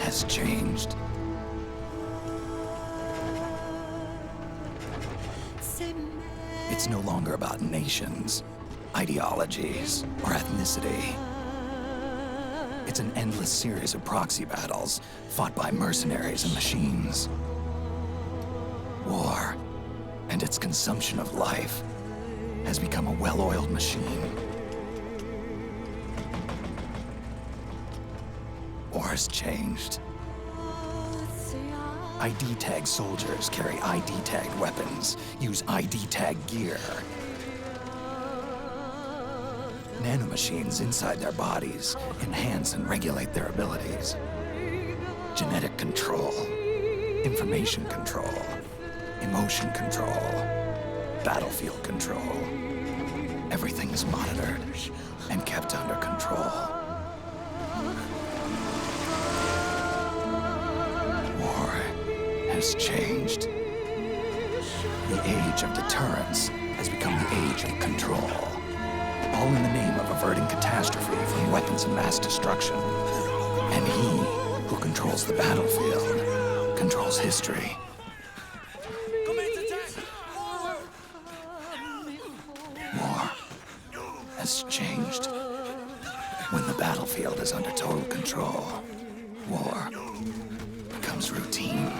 has changed. It's no longer about nations, ideologies, or ethnicity. It's an endless series of proxy battles fought by mercenaries and machines. War, and its consumption of life, has become a well-oiled machine. War has changed. ID-tagged soldiers carry ID-tagged weapons, use ID-tagged gear. Nanomachines inside their bodies enhance and regulate their abilities. Genetic control, information control, emotion control, battlefield control. Everything is monitored and kept under control. War has changed. The age of deterrence has become the age of control. All in the name of averting catastrophe from weapons of mass destruction. And he who controls the battlefield controls history. War has changed. When the battlefield is under total control, war becomes routine.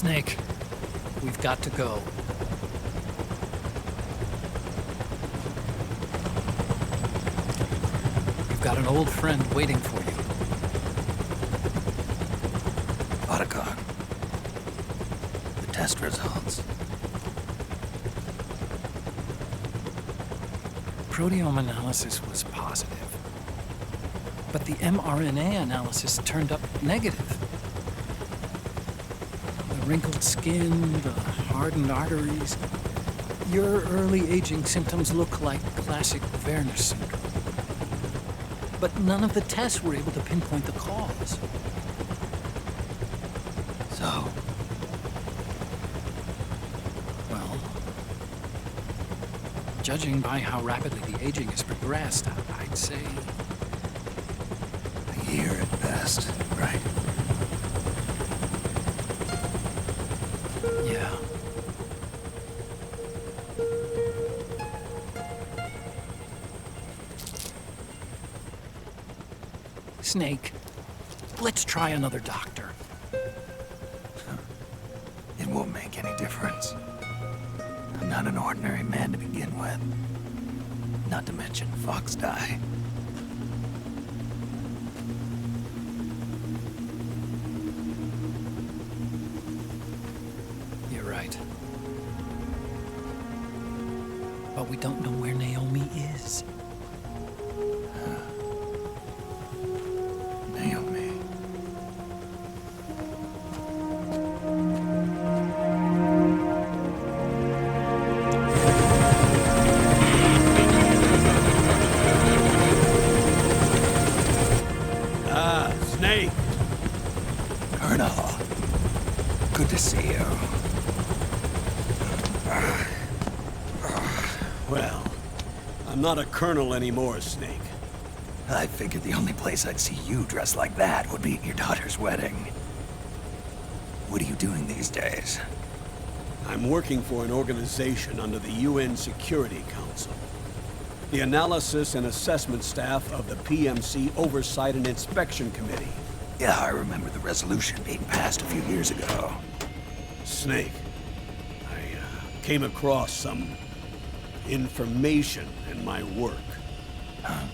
Snake, we've got to go. You've got an old friend waiting for you. Otacon. The test results. proteome analysis was positive, but the mRNA analysis turned up negative. The wrinkled skin, the hardened arteries. Your early aging symptoms look like classic Werner syndrome. But none of the tests were able to pinpoint the cause. So, Well, judging by how rapidly the aging has progressed, I'd say a year at best, right? yeah. Snake, let's try another doctor. It won't make any difference. I'm not an ordinary man to begin with. Not to mention Fox die. You're right. But we don't know where Naomi is. Naomi. Snake! Colonel. Good to see you. Well, I'm not a colonel anymore, Snake. I figured the only place I'd see you dressed like that would be at your daughter's wedding. What are you doing these days? I'm working for an organization under the UN Security Council. The Analysis and Assessment Staff of the PMC Oversight and Inspection Committee. Yeah, I remember the resolution being passed a few years ago. Snake, I came across some information in my work. Huh?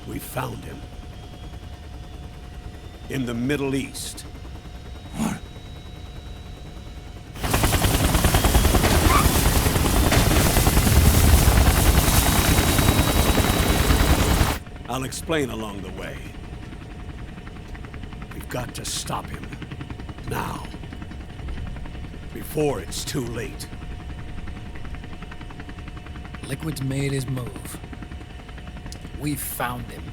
We found him. In the Middle East. What? I'll explain along the way. We've got to stop him. Now. Before it's too late. Liquid's made his move. We found him.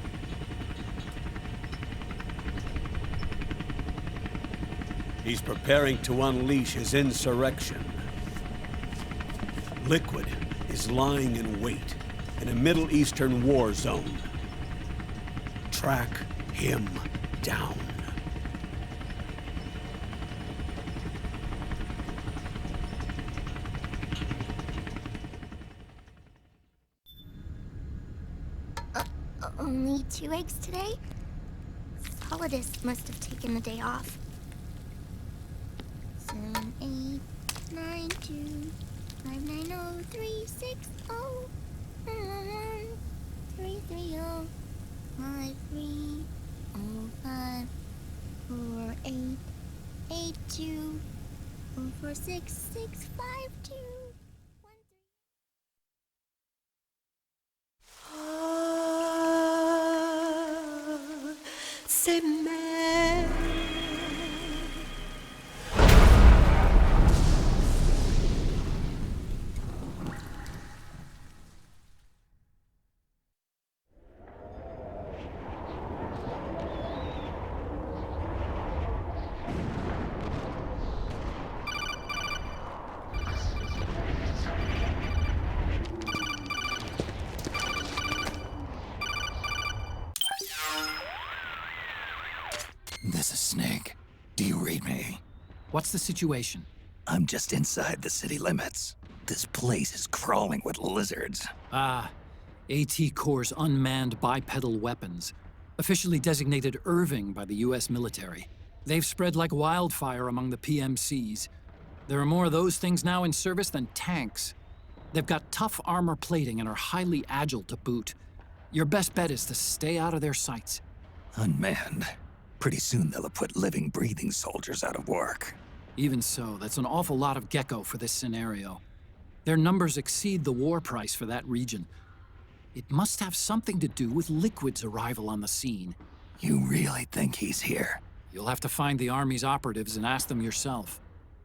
He's preparing to unleash his insurrection. Liquid is lying in wait in a Middle Eastern war zone. Track him down. Only 2 eggs today? Solidus must have taken the day off. 7, 8, 9, 2, 5, 9, 0, 3, 6, 0, 3, 3, 0, 5, 3, 0, 5, 4, 8, 8, 2, 4, 4, 6, 6, 5, 2. C'est mère. This is Snake. Do you read me? What's the situation? I'm just inside the city limits. This place is crawling with lizards. Ah, AT Corps' unmanned bipedal weapons. Officially designated Irving by the US military. They've spread like wildfire among the PMCs. There are more of those things now in service than tanks. They've got tough armor plating and are highly agile to boot. Your best bet is to stay out of their sights. Unmanned. Pretty soon they'll have put living, breathing soldiers out of work. Even so, that's an awful lot of gecko for this scenario. Their numbers exceed the war price for that region. It must have something to do with Liquid's arrival on the scene. You really think he's here? You'll have to find the Army's operatives and ask them yourself.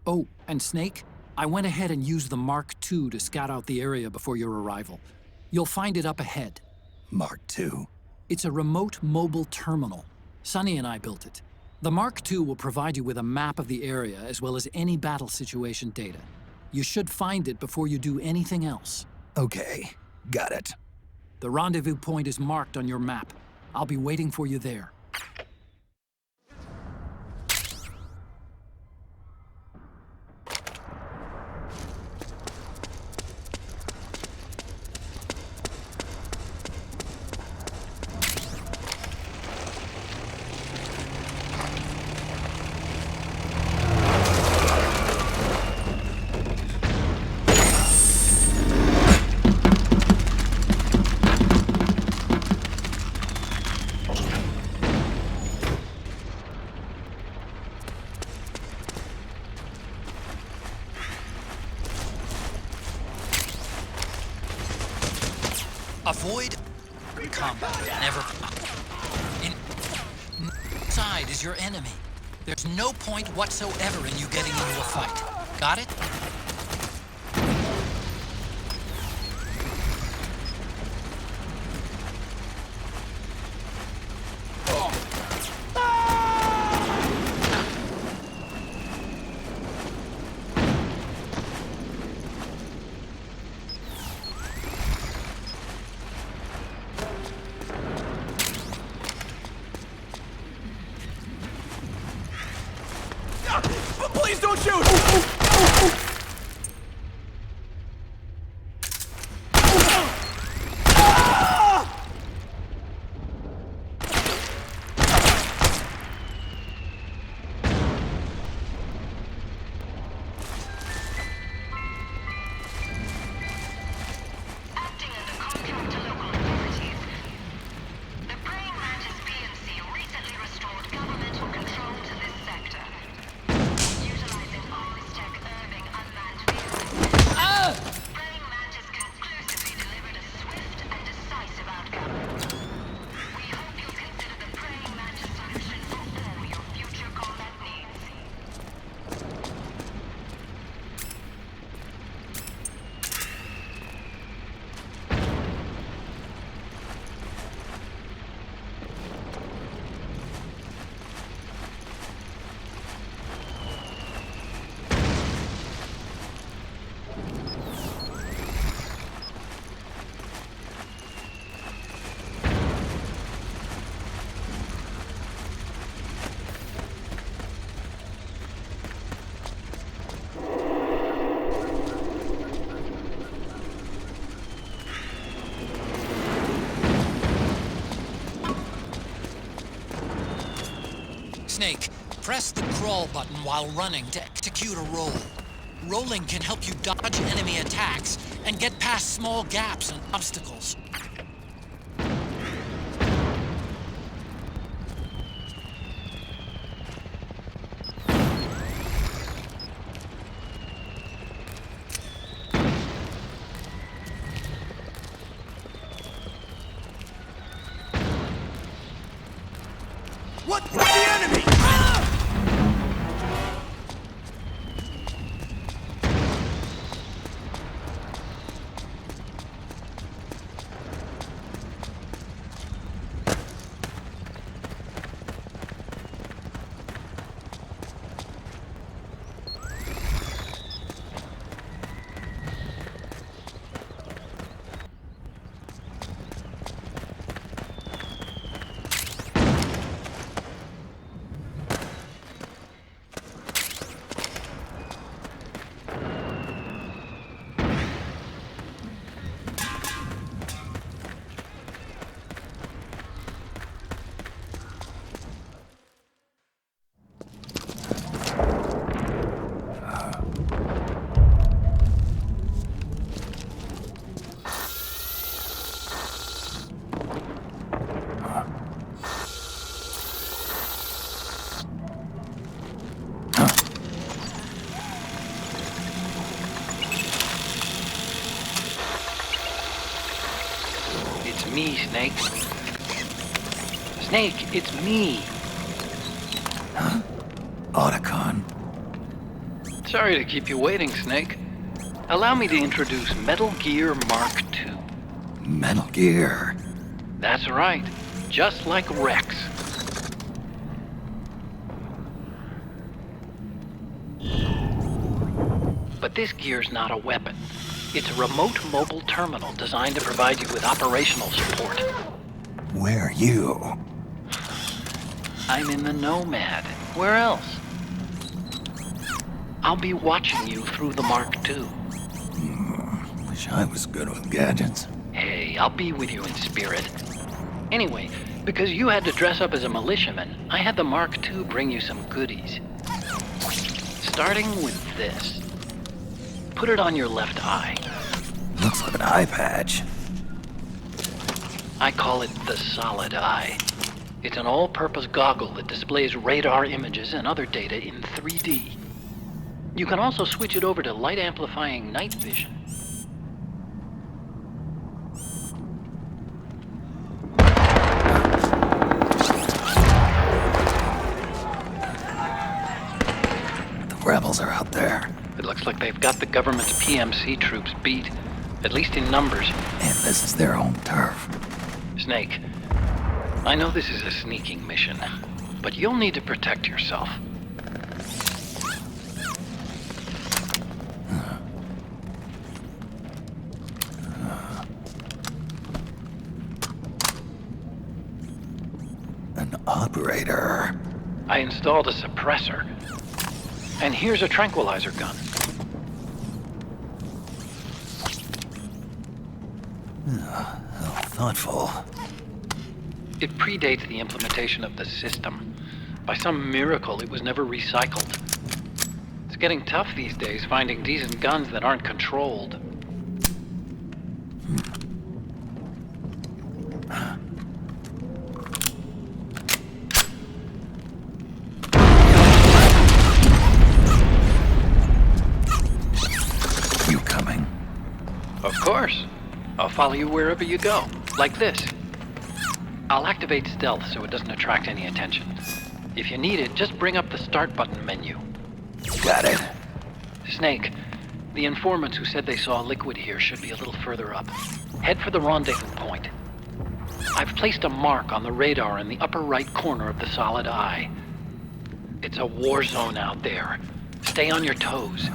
Oh, and Snake, I went ahead and used the Mark II to scout out the area before your arrival. You'll find it up ahead. Mark II? It's a remote mobile terminal. Sonny and I built it. The Mark II will provide you with a map of the area as well as any battle situation data. You should find it before you do anything else. Okay, got it. The rendezvous point is marked on your map. I'll be waiting for you there. Avoid combat. Never. Inside is your enemy. There's no point whatsoever in you getting into a fight. Got it? Please don't shoot! Acting under contract to local authorities, the praying mantis PMC recently restored governmental control to this sector. Utilizing Tech Irving unmanned vehicles, praying mantis conclusively delivered a swift and decisive outcome. We hope you'll consider the praying mantis solution for all your future combat needs. Snake, press the crawl button while running to execute a roll. Rolling can help you dodge enemy attacks and get past small gaps and obstacles. What's the enemy? It's me, Snake. Snake, it's me. Otacon. Sorry to keep you waiting, Snake. Allow me to introduce Metal Gear Mark II. Metal Gear. That's right. Just like Rex. But this gear's not a weapon. It's a remote mobile terminal designed to provide you with operational support. Where are you? I'm in the Nomad. Where else? I'll be watching you through the Mark II. Wish I was good with gadgets. Hey, I'll be with you in spirit. Anyway, because you had to dress up as a militiaman, I had the Mark II bring you some goodies. Starting with this. Put it on your left eye. Looks like an eye patch. I call it the Solid Eye. It's an all-purpose goggle that displays radar images and other data in 3D. You can also switch it over to light-amplifying night vision. The rebels are out there. It looks like they've got the government's PMC troops beat, at least in numbers. And this is their home turf. Snake, I know this is a sneaking mission, but you'll need to protect yourself. An operator. I installed a suppressor. And here's a tranquilizer gun. How thoughtful. It predates the implementation of the system. By some miracle, it was never recycled. It's getting tough these days finding decent guns that aren't controlled. You coming? Of course. I'll follow you wherever you go, like this. I'll activate stealth so it doesn't attract any attention. If you need it, just bring up the start button menu. Got it. Snake, the informants who said they saw liquid here should be a little further up. Head for the rendezvous point. I've placed a mark on the radar in the upper right corner of the Solid Eye. It's a war zone out there. Stay on your toes.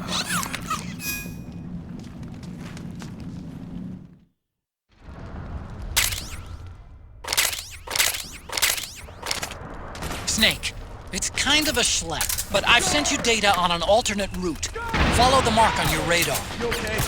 Snake, it's kind of a schlep, but I've sent you data on an alternate route. Follow the mark on your radar. You okay?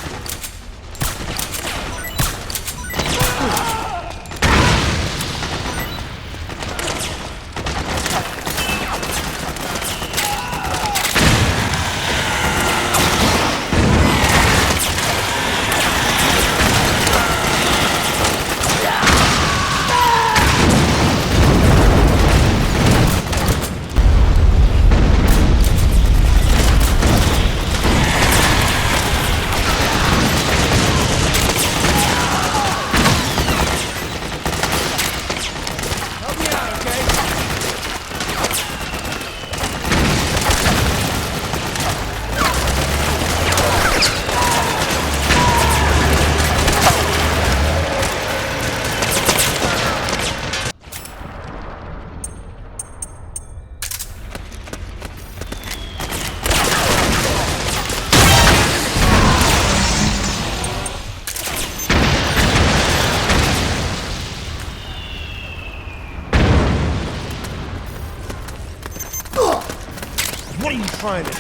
What are you trying to do?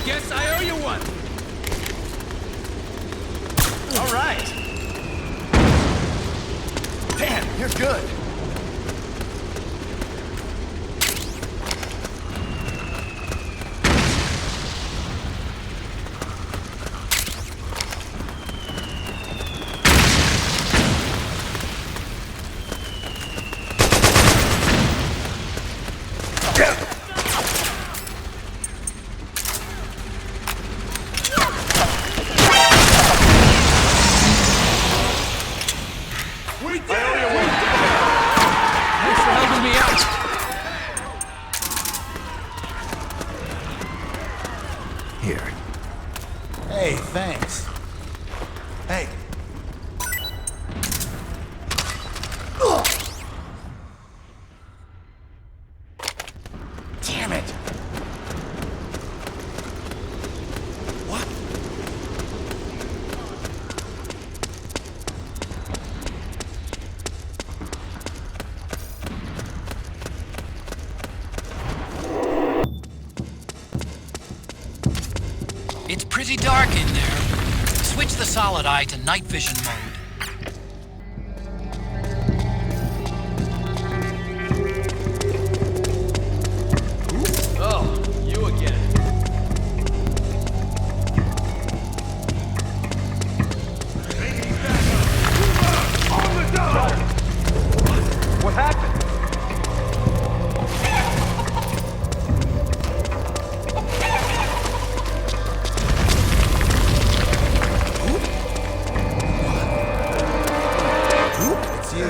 Guess I owe you one. All right. Damn, you're good. Hey, thanks. Hey. Damn it! What? It's pretty dark in there. Switch the solid eye to night vision mode. Oh, you again. What happened? It's you.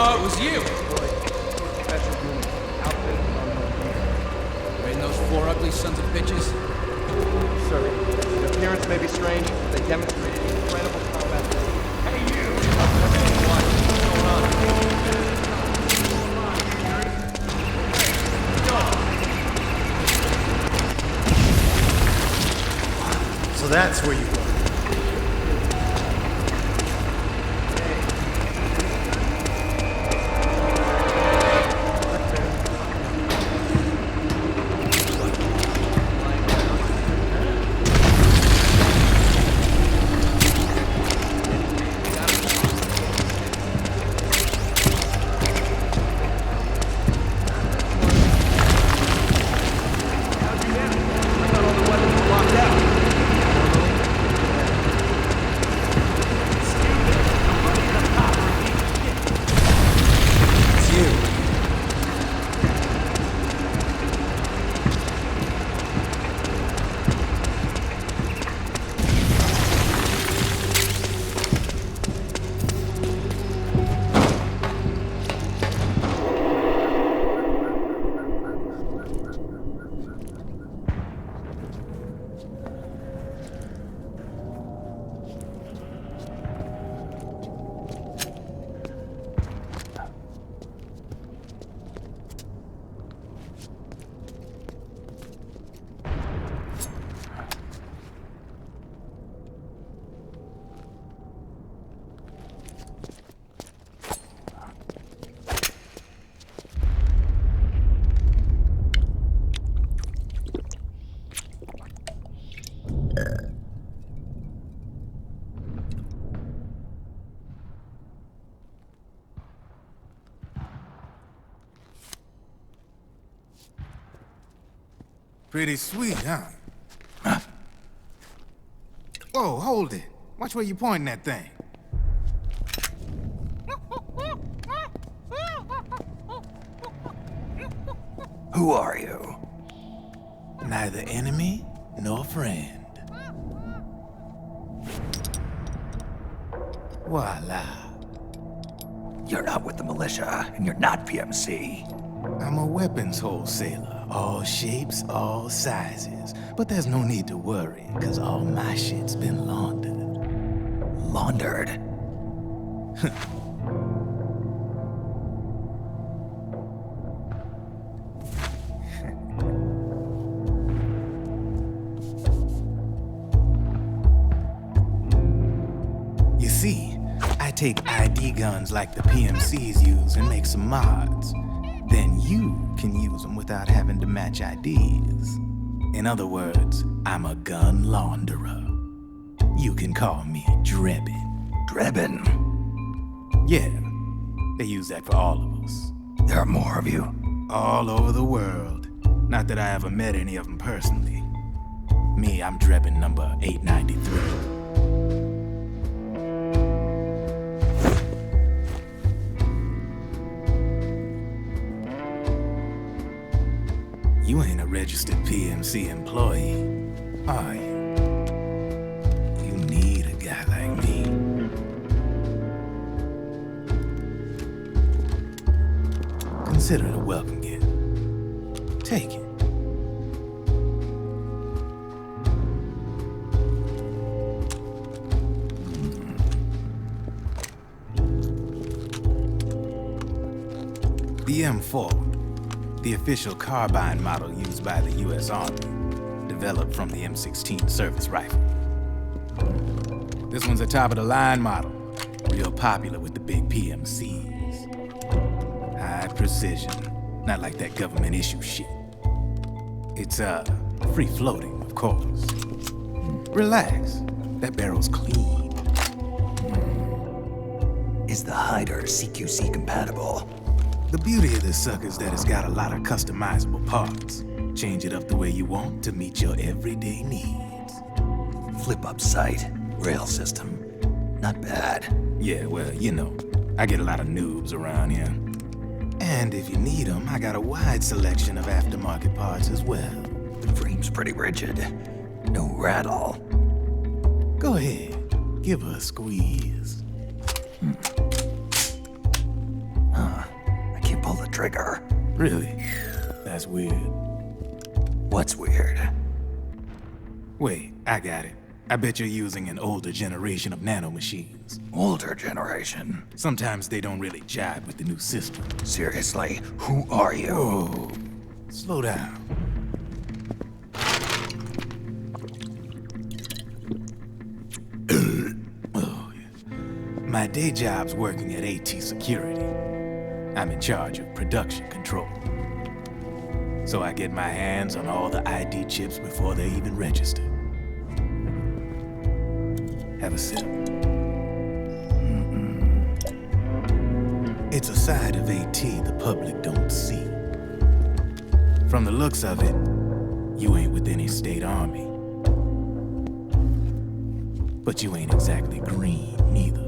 Oh, it was you! Raiding those four ugly sons of bitches? Sir, their appearance may be strange, but they demonstrate incredible combat. Hey, you! What's going on? So that's where you go. Pretty sweet, huh? Whoa, hold it. Watch where you pointing that thing. Who are you? Neither enemy nor friend. Voila. You're not with the militia, and you're not PMC. I'm a weapons wholesaler. All shapes, all sizes. But there's no need to worry, because all my shit's been laundered. Laundered? You see, I take ID guns like the PMCs use and make some mods. Then you can use them without having to match IDs. In other words, I'm a gun launderer. You can call me Drebin. Drebin? Yeah, they use that for all of us. There are more of you? All over the world. Not that I ever met any of them personally. Me, I'm Drebin number 893. registered PMC employee, are you? You need a guy like me. Consider it a welcome gift. Take it. The M4, the official carbine model used by the U.S. Army, developed from the M16 service rifle. This one's a top-of-the-line model, real popular with the big PMCs. High precision, not like that government-issue shit. It's, free-floating, of course. Relax, that barrel's clean. Is the hider CQC compatible? The beauty of this sucker is that it's got a lot of customizable parts. Change it up the way you want to meet your everyday needs. Flip-up sight, rail system. Not bad. Yeah, well, you know, I get a lot of noobs around here. And if you need them, I got a wide selection of aftermarket parts as well. Frame's pretty rigid. No rattle. Go ahead, give her a squeeze. I can't pull the trigger. Really? That's weird. What's weird? Wait, I got it. I bet you're using an older generation of nanomachines. Older generation? Sometimes they don't really jive with the new system. Seriously, who are you? Whoa, slow down. Oh, yeah. My day job's working at AT Security. I'm in charge of production control. So I get my hands on all the ID chips before they even register. Have a sip. It's a side of AT the public don't see. From the looks of it, you ain't with any state army. But you ain't exactly green, neither.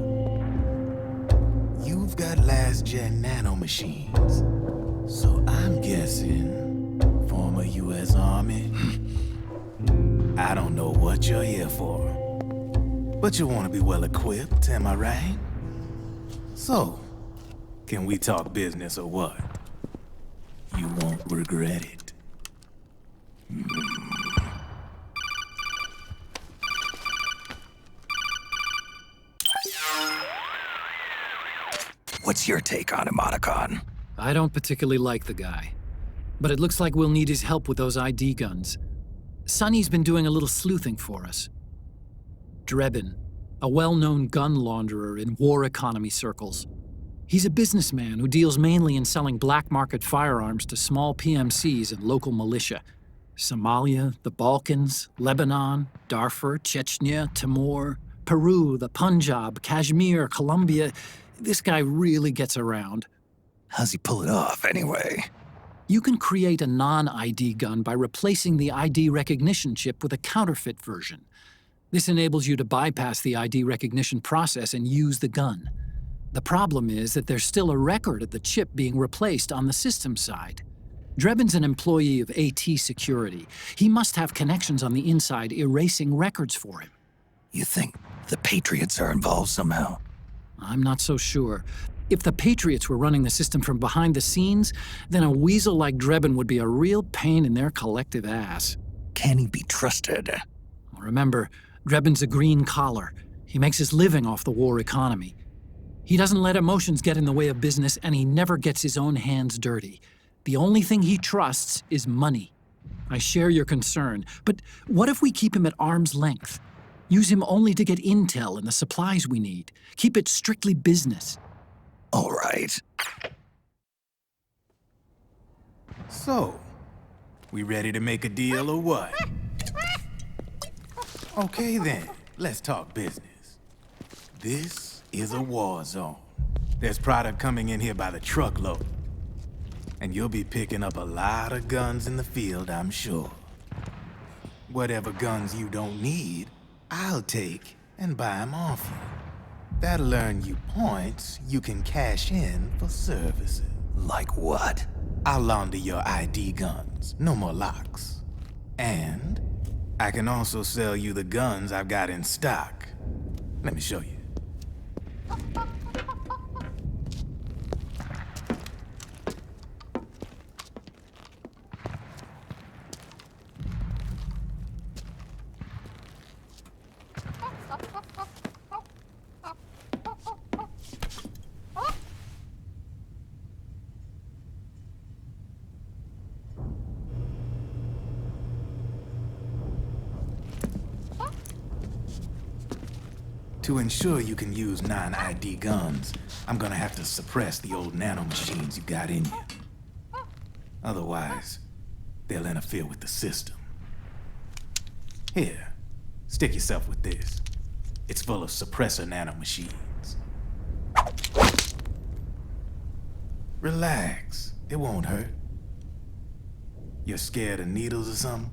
You've got last-gen nanomachines. So I'm guessing, former U.S. Army. I don't know what you're here for. But you want to be well-equipped, am I right? So, can we talk business or what? You won't regret it. What's your take on him, Otacon? I don't particularly like the guy. But it looks like we'll need his help with those ID guns. Sonny's been doing a little sleuthing for us. Drebin, a well-known gun launderer in war economy circles. He's a businessman who deals mainly in selling black market firearms to small PMCs and local militia. Somalia, the Balkans, Lebanon, Darfur, Chechnya, Timor, Peru, the Punjab, Kashmir, Colombia. This guy really gets around. How's he pull it off, anyway? You can create a non-ID gun by replacing the ID recognition chip with a counterfeit version. This enables you to bypass the ID recognition process and use the gun. The problem is that there's still a record of the chip being replaced on the system side. Drebin's an employee of AT Security. He must have connections on the inside erasing records for him. You think the Patriots are involved somehow? I'm not so sure. If the Patriots were running the system from behind the scenes, then a weasel like Drebin would be a real pain in their collective ass. Can he be trusted? Remember, Drebin's a green collar. He makes his living off the war economy. He doesn't let emotions get in the way of business, and he never gets his own hands dirty. The only thing he trusts is money. I share your concern, but what if we keep him at arm's length? Use him only to get intel and the supplies we need. Keep it strictly business. All right. So, we ready to make a deal or what? Okay then, let's talk business. This is a war zone. There's product coming in here by the truckload. And you'll be picking up a lot of guns in the field, I'm sure. Whatever guns you don't need, I'll take and buy them off you. That'll earn you points you can cash in for services. Like what? I'll launder your ID guns. No more locks. And I can also sell you the guns I've got in stock. Let me show you. To ensure you can use non-ID guns, I'm gonna have to suppress the old nanomachines you got in you. Otherwise, they'll interfere with the system. Here, stick yourself with this. It's full of suppressor nanomachines. Relax, it won't hurt. You're scared of needles or something?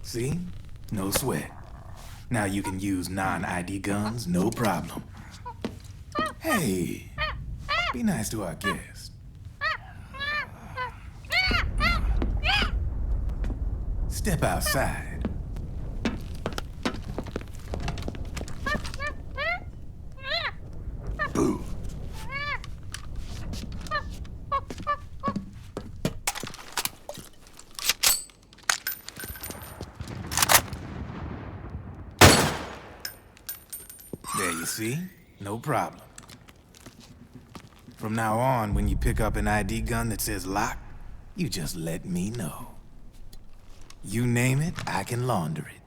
See? No sweat. Now you can use non-ID guns, no problem. Hey, be nice to our guest. Step outside. Boo. There you see? No problem. From now on, when you pick up an ID gun that says lock, you just let me know. You name it, I can launder it.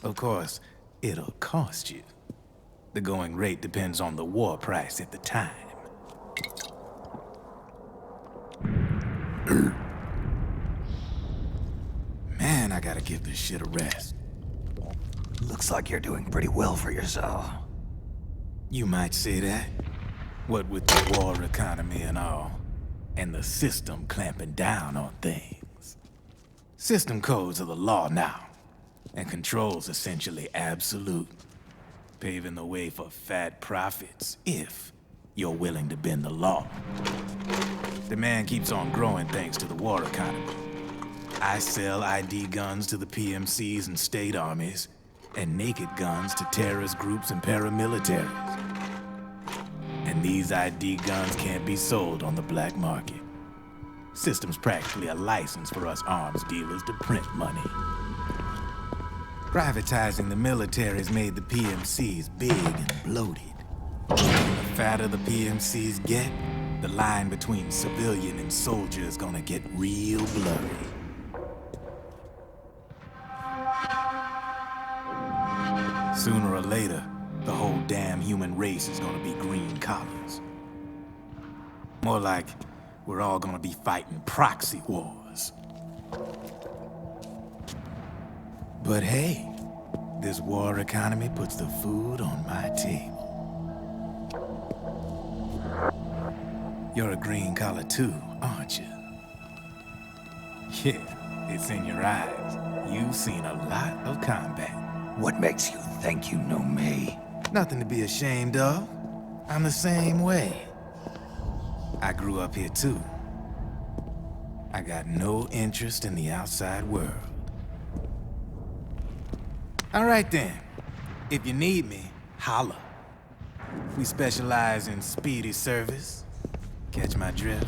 Of course, it'll cost you. The going rate depends on the war price at the time. Man, I gotta give this shit a rest. Looks like you're doing pretty well for yourself. You might say that. What with the war economy and all, and the system clamping down on things. System codes are the law now, and control's essentially absolute, paving the way for fat profits if you're willing to bend the law. Demand keeps on growing thanks to the war economy. I sell ID guns to the PMCs and state armies, and naked guns to terrorist groups and paramilitaries. And these ID guns can't be sold on the black market. System's practically a license for us arms dealers to print money. Privatizing the military's made the PMCs big and bloated. The fatter the PMCs get, the line between civilian and soldier is gonna get real blurry. Sooner or later, the whole damn human race is gonna be green collars. More like we're all gonna be fighting proxy wars. But hey, this war economy puts the food on my table. You're a green collar too, aren't you? Yeah, it's in your eyes. You've seen a lot of combat. What makes you think you know me? Nothing to be ashamed of. I'm the same way. I grew up here too. I got no interest in the outside world. All right then. If you need me, holla. We specialize in speedy service. Catch my drift?